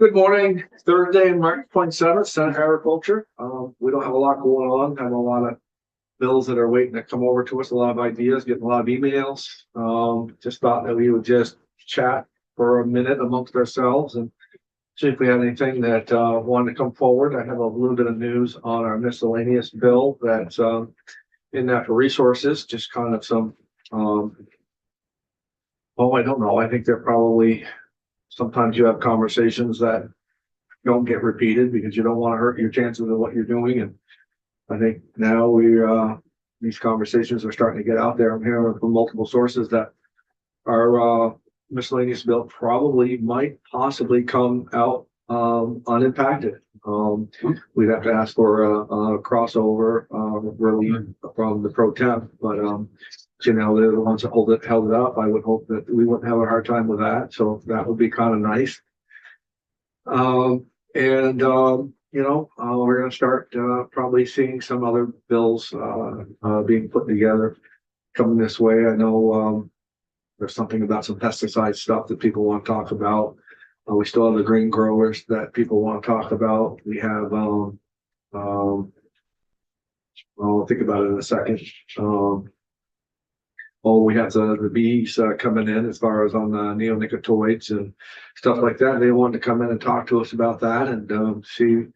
Good morning, Thursday, March 27th, Senate Agriculture. We don't have a lot going on, have a lot of bills that are waiting to come over to us, a lot of ideas, getting a lot of emails. Just thought that we would just chat for a minute amongst ourselves and see if we had anything that wanted to come forward. I have a little bit of news on our miscellaneous bill that's in natural resources, just kind of some, I don't know. I think they're probably, sometimes you have conversations that don't get repeated because you don't want to hurt your chances of what you're doing. And I think now these conversations are starting to get out there. I'm hearing from multiple sources that our miscellaneous bill probably might possibly come out unimpacted. We'd have to ask for a crossover relief from the pro temp, but they're the ones that held it up. I would hope that we wouldn't have a hard time with that. So that would be kind of nice. We're going to start probably seeing some other bills being put together coming this way. I know there's something about some pesticide stuff that people want to talk about. We still have the green growers that people want to talk about. We have, I'll think about it in a second. We have the bees coming in as far as on the neonicotinoids and stuff like that. They wanted to come in and talk to us about that and see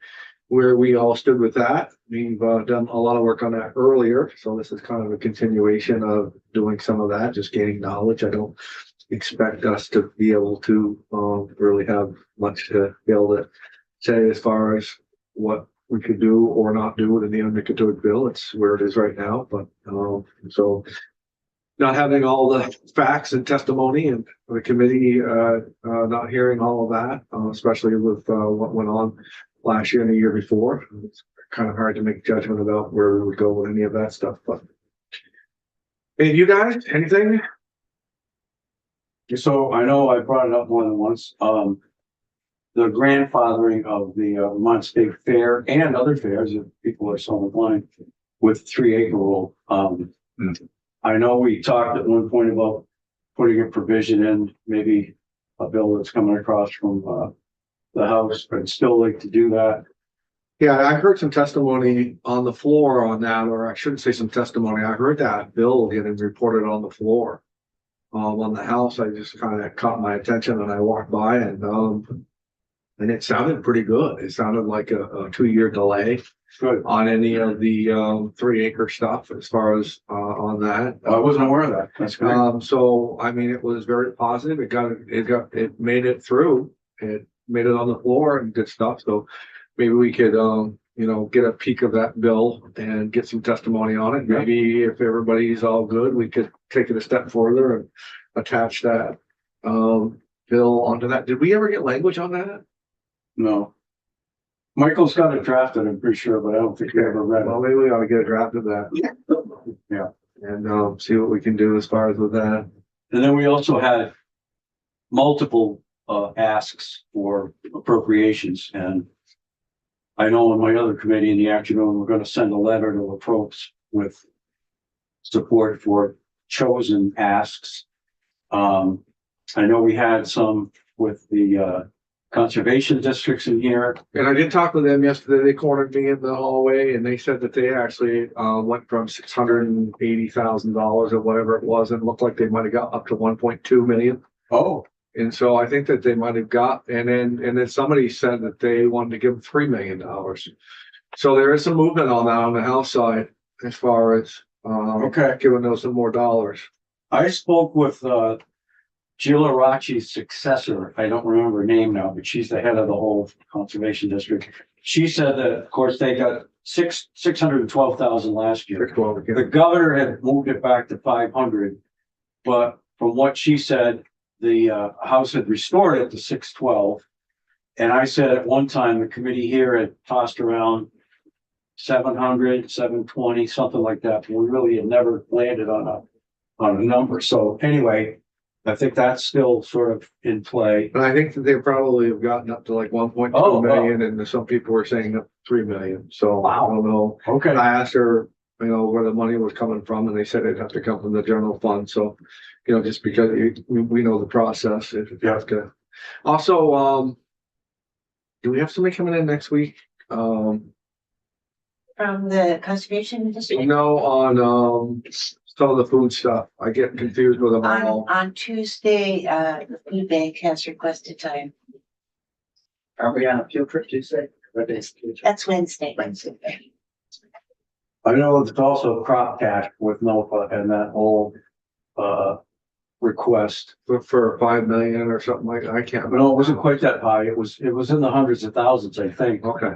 where we all stood with that. We've done a lot of work on that earlier. So this is kind of a continuation of doing some of that, just gaining knowledge. I don't expect us to be able to really have much to be able to say as far as what we could do or not do with the neonicotinoid bill. It's where it is right now. But so not having all the facts and testimony and the committee not hearing all of that, especially with what went on last year and the year before. It's kind of hard to make a judgment about where we would go with any of that stuff. But any of you guys, anything? So I know I brought it up more than once. The grandfathering of the Vermont State Fair and other fairs, if people are so inclined, with 3-acre rule. I know we talked at one point about putting a provision in, maybe a bill that's coming across from the House, but I'd still like to do that. Yeah, I heard some testimony on the floor on that, or I shouldn't say some testimony. I heard that bill getting reported on the floor. On the House, I just kind of caught my attention and I walked by and it sounded pretty good. It sounded like a 2-year delay. Good. On any of the 3-acre stuff as far as on that. I wasn't aware of that. That's great. So I mean, it was very positive. It made it through. It made it on the floor and good stuff. So maybe we could get a peek of that bill and get some testimony on it. Maybe if everybody's all good, we could take it a step further and attach that bill onto that. Did we ever get language on that? No. Michael's got it drafted, I'm pretty sure, but I don't think we ever read it. Well, maybe we ought to get a draft of that. Yeah. And see what we can do as far as with that. And then we also had multiple asks for appropriations. And I know in my other committee in the afternoon, we're going to send a letter to approach with support for chosen asks. I know we had some with the conservation districts in here. And I did talk with them yesterday. They cornered me in the hallway and they said that they actually went from $680,000 or whatever it was and looked like they might have got up to 1.2 million. Oh. And so I think that they might have got, and then somebody said that they wanted to give them $3 million. So there is some movement on that on the House side as far as giving those some more dollars. I spoke with Jill Arachi's successor. I don't remember her name now, but she's the head of the whole conservation district. She said that, of course, they got $612,000 last year. The governor had moved it back to 500, but from what she said, the House had restored it to 612. And I said at one time, the committee here had tossed around 700, 720, something like that. We really had never landed on a number. So anyway, I think that's still sort of in play. And I think that they probably have gotten up to like 1.2 million, and some people were saying up to 3 million. So I don't know. Okay. I asked her, where the money was coming from, and they said it'd have to come from the general fund. So, just because we know the process, if you have to. Also, do we have somebody coming in next week? From the conservation district. No, on, some of the food stuff. I get confused with them all. On Tuesday, the food bank has requested time. Are we on a field trip Tuesday? That's Wednesday. I know it's also crop cash with NOPA and that whole, request. For 5 million or something like, I can't remember. No, it wasn't quite that high. It was in the hundreds of thousands, I think. Okay.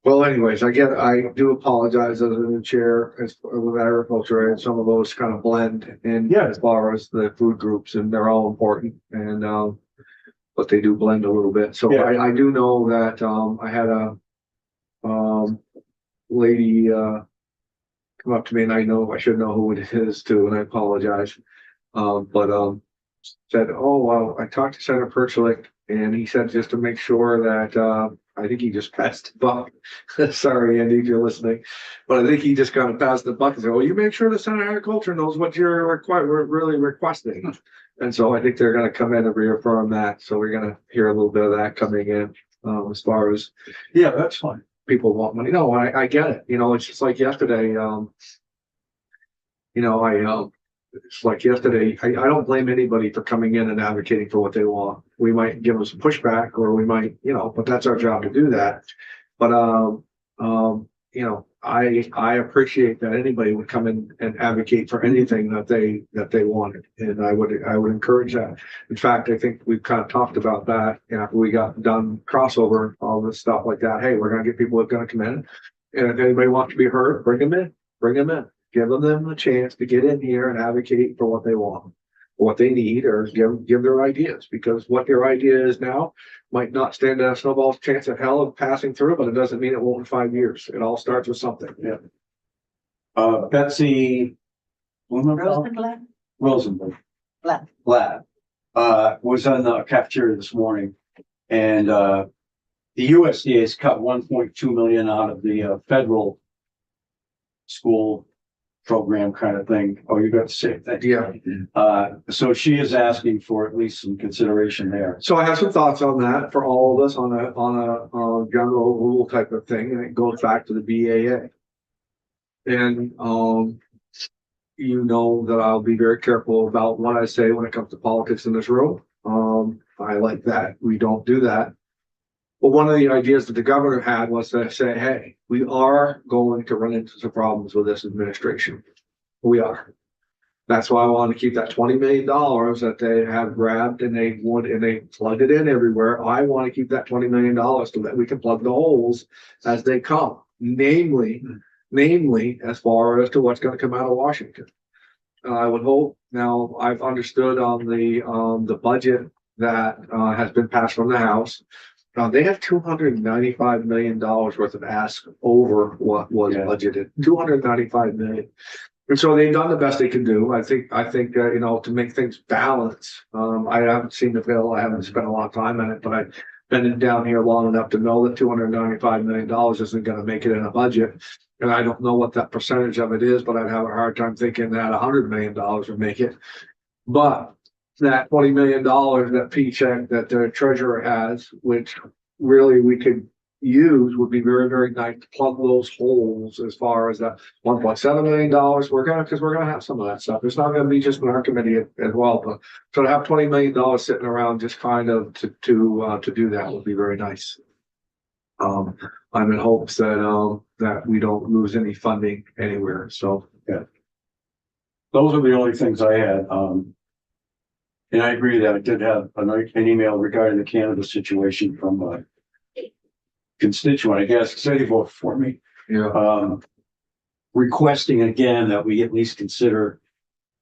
Well, anyways, I do apologize as a new chair as with agriculture, and some of those kind of blend in. Yeah. As far as the food groups, and they're all important, and but they do blend a little bit. So Yeah. I do know that I had a lady come up to me, and I should know who it is too, and I apologize. Said, oh, well, I talked to Senator Perchlik, and he said just to make sure that I think he just passed the buck. Sorry, Andy, if you're listening, but I think he just kind of passed the buck and said, well, you make sure the Senate Agriculture knows what we're really requesting. And so I think they're going to come in and reaffirm that. So we're going to hear a little bit of that coming in as far as Yeah, that's fine. people want money. No, I get it. It's just like yesterday. It's like yesterday. I don't blame anybody for coming in and advocating for what they want. We might give them some pushback, or we might, but that's our job to do that. But I appreciate that anybody would come in and advocate for anything that they wanted, and I would encourage that. In fact, I think we've kind of talked about that after we got done crossover, all this stuff like that. Hey, we're gonna get people that are gonna come in, and if anybody wants to be heard, bring them in, give them a chance to get in here and advocate for what they want, what they need, or give their ideas, because what their idea is now might not stand a snowball's chance of hell of passing through, but it doesn't mean it won't in 5 years. It all starts with something. Yeah. Betsy. Rosenblatt? Rosenberg. Blatt. Blatt, was on the cafeteria this morning, and, the USDA has cut 1.2 million out of the, federal school program kind of thing. Oh, you got the same thing. Yeah. So she is asking for at least some consideration there. So I have some thoughts on that for all of us on a general rule type of thing, and it goes back to the BAA. And that I'll be very careful about what I say when it comes to politics in this room. I like that we don't do that. But one of the ideas that the governor had was to say, hey, we are going to run into some problems with this administration. We are. That's why I want to keep that $20 million that they have grabbed and they plugged it in everywhere. I want to keep that $20 million so that we can plug the holes as they come. Namely, as far as to what's going to come out of Washington. I would hope. Now, I've understood on the budget that has been passed from the House. They have $295 million worth of ask over what was budgeted. $295 million. And so they've done the best they can do. I think to make things balance. I haven't seen the bill. I haven't spent a lot of time on it, but I've been down here long enough to know that $295 million isn't going to make it in a budget. And I don't know what that percentage of it is, but I'd have a hard time thinking that $100 million would make it. But that $20 million that P-check that the treasurer has, which really we could use, would be very, very nice to plug those holes as far as that $1.7 million. Because we're gonna have some of that stuff. It's not gonna be just in our committee as well, but so to have $20 million sitting around just kind of to do that would be very nice. I'm in hopes that we don't lose any funding anywhere. So yeah, those are the only things I had. And I agree that I did have an email regarding the cannabis situation from a constituent, I guess, said he voted for me. yeah, Requesting again that we at least consider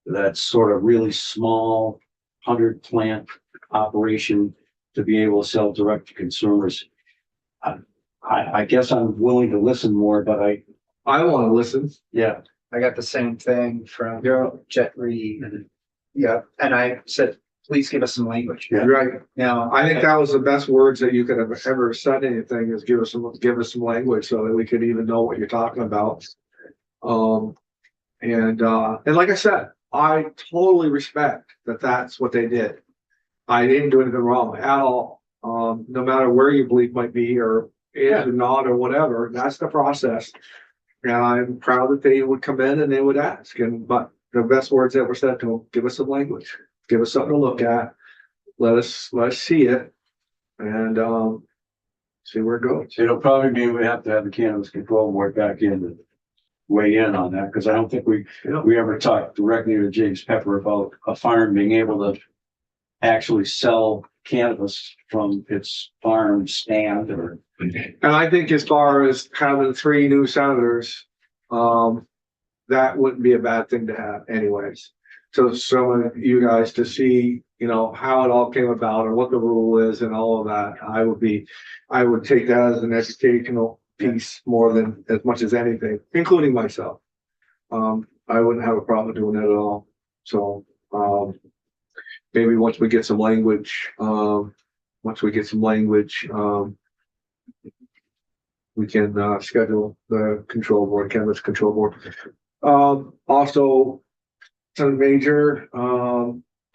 that sort of really small 100 plant operation to be able to sell direct to consumers. I guess I'm willing to listen more, but I want to listen. yeah. I got the same thing from Yeah. Jet Reed. Yeah, and I said, please give us some language. Yeah. Right. Now, I think that was the best words that you could have ever said. Anything is give us some language so that we could even know what you're talking about. And like I said, I totally respect that that's what they did. I didn't do anything wrong at all. no matter where you believe might be or is or not or whatever, that's the process. And I'm proud that they would come in and they would ask, but the best words that were said to them, give us some language, give us something to look at, let us see it and, see where it goes. It'll probably mean we have to have the Cannabis Control Board back in to weigh in on that, because I don't think we ever talked directly to James Pepper about a farm being able to actually sell cannabis from its farm stand or. And I think as far as having 3 new senators, that wouldn't be a bad thing to have anyways. So some of you guys to see, how it all came about or what the rule is and all of that, I would take that as an educational piece more than as much as anything, including myself. I wouldn't have a problem doing that at all. So, maybe once we get some language, we can schedule the control board, cannabis control board. Also, some major,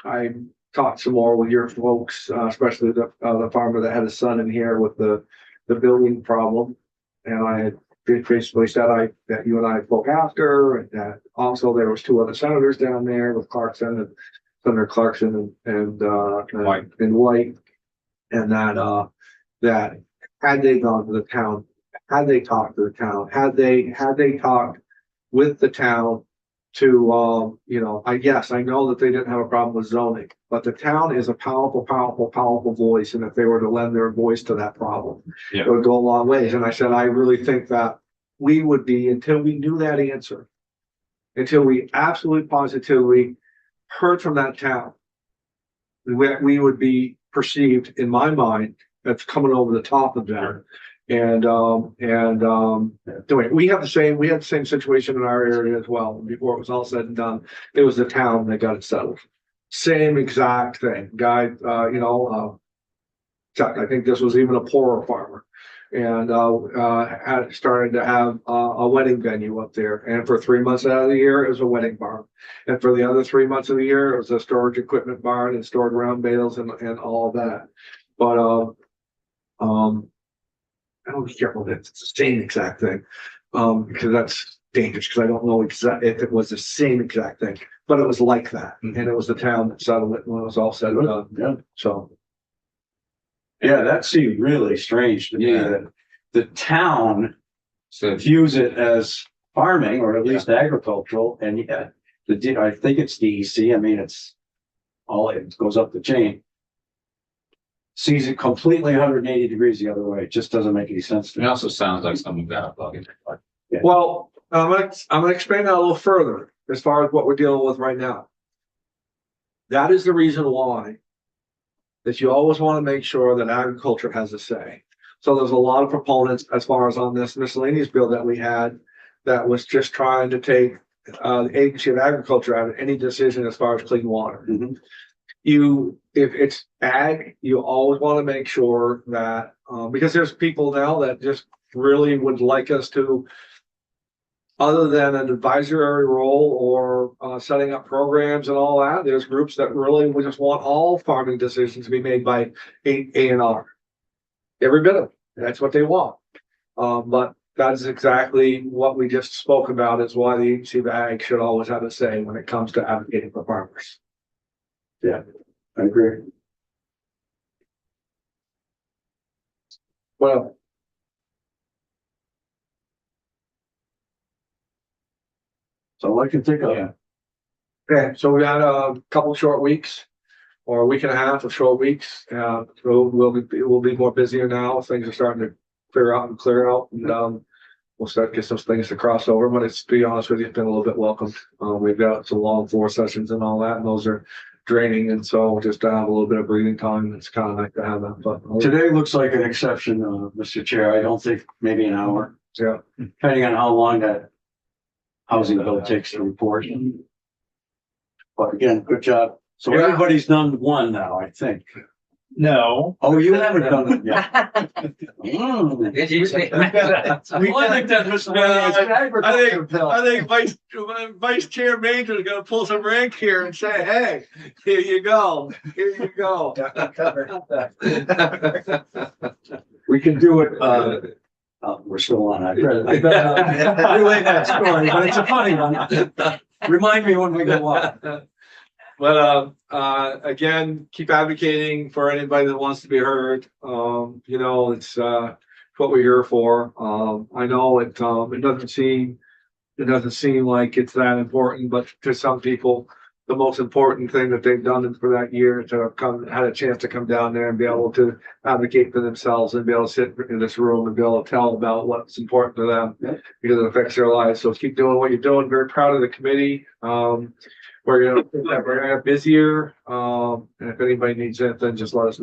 I talked some more with your folks, especially the farmer that had a son in here with the building problem. And I had basically said that you and I spoke after, and that also there was 2 other senators down there with Clarkson and Senator Clarkson and White, and that had they gone to the town, had they talked to the town, had they talked with the town to, I know that they didn't have a problem with zoning, but the town is a powerful voice. And if they were to lend their voice to that problem, it would go a long ways. And I said, I really think that we would be, until we knew that answer, until we absolutely positively heard from that town, we would be perceived, in my mind, that's coming over the top of that. And we had the same situation in our area as well. Before it was all said and done, it was the town that got it settled. Same exact thing. Guy, I think this was even a poorer farmer, and had started to have a wedding venue up there. And for 3 months out of the year, it was a wedding barn, and for the other 3 months of the year, it was a storage equipment barn and stored round bales and all of that. But I don't be careful that it's the same exact thing, because that's dangerous, because I don't know if it was the same exact thing, but it was like that. And it was the town that settled it when it was all said and done. Yeah. So. Yeah, that seemed really strange to me that the town views it as farming or at least agricultural, and yet I think it's DEC. I mean, it goes up the chain. Sees it completely 180 degrees the other way. It just doesn't make any sense to It me. also sounds like someone got a bug in it. Well, I'm gonna expand that a little further as far as what we're dealing with right now. That is the reason why that you always want to make sure that agriculture has a say. So there's a lot of proponents as far as on this miscellaneous bill that we had that was just trying to take the agency of agriculture out of any decision as far as clean water. Mhm. If it's ag, you always want to make sure that, because there's people now that just really would like us to, other than an advisory role or setting up programs and all that, there's groups that really would just want all farming decisions to be made by A&R. Every bit of it. That's what they want. But that is exactly what we just spoke about, is why the agency of ag should always have a say when it comes to advocating for farmers. Yeah, I agree. Well, So I can think of. Yeah. okay, so we got a couple short weeks or a week and a half of short weeks. We'll be more busier now. Things are starting to clear out, and we'll start to get some things to cross over. But to be honest with you, it's been a little bit welcomed. We've got some long floor sessions and all that, and those are draining. And so just to have a little bit of breathing time, it's kind of nice to have that. But Today looks like an exception, Mr. Chair. I don't think maybe an hour, yeah, depending on how long that housing bill takes to report. But again, good job. So Yeah. everybody's done one now, I think. No. Oh, you haven't done it yet. Mm. Did you say? Well, I think that was. I think Vice Chair Major is gonna pull some rank here and say, hey, here you go, here you go. We can do it, we're still on. I better relay that story, but it's a funny one. Remind me when we go on. But, again, keep advocating for anybody that wants to be heard. You know, it's, what we're here for. I know it doesn't seem like it's that important, but to some people, the most important thing that they've done for that year is to have had a chance to come down there and be able to advocate for themselves and be able to sit in this room and be able to tell about what's important to them because it affects their lives. So keep doing what you're doing. Very proud of the committee. We're gonna have busier. And if anybody needs anything, just let us know.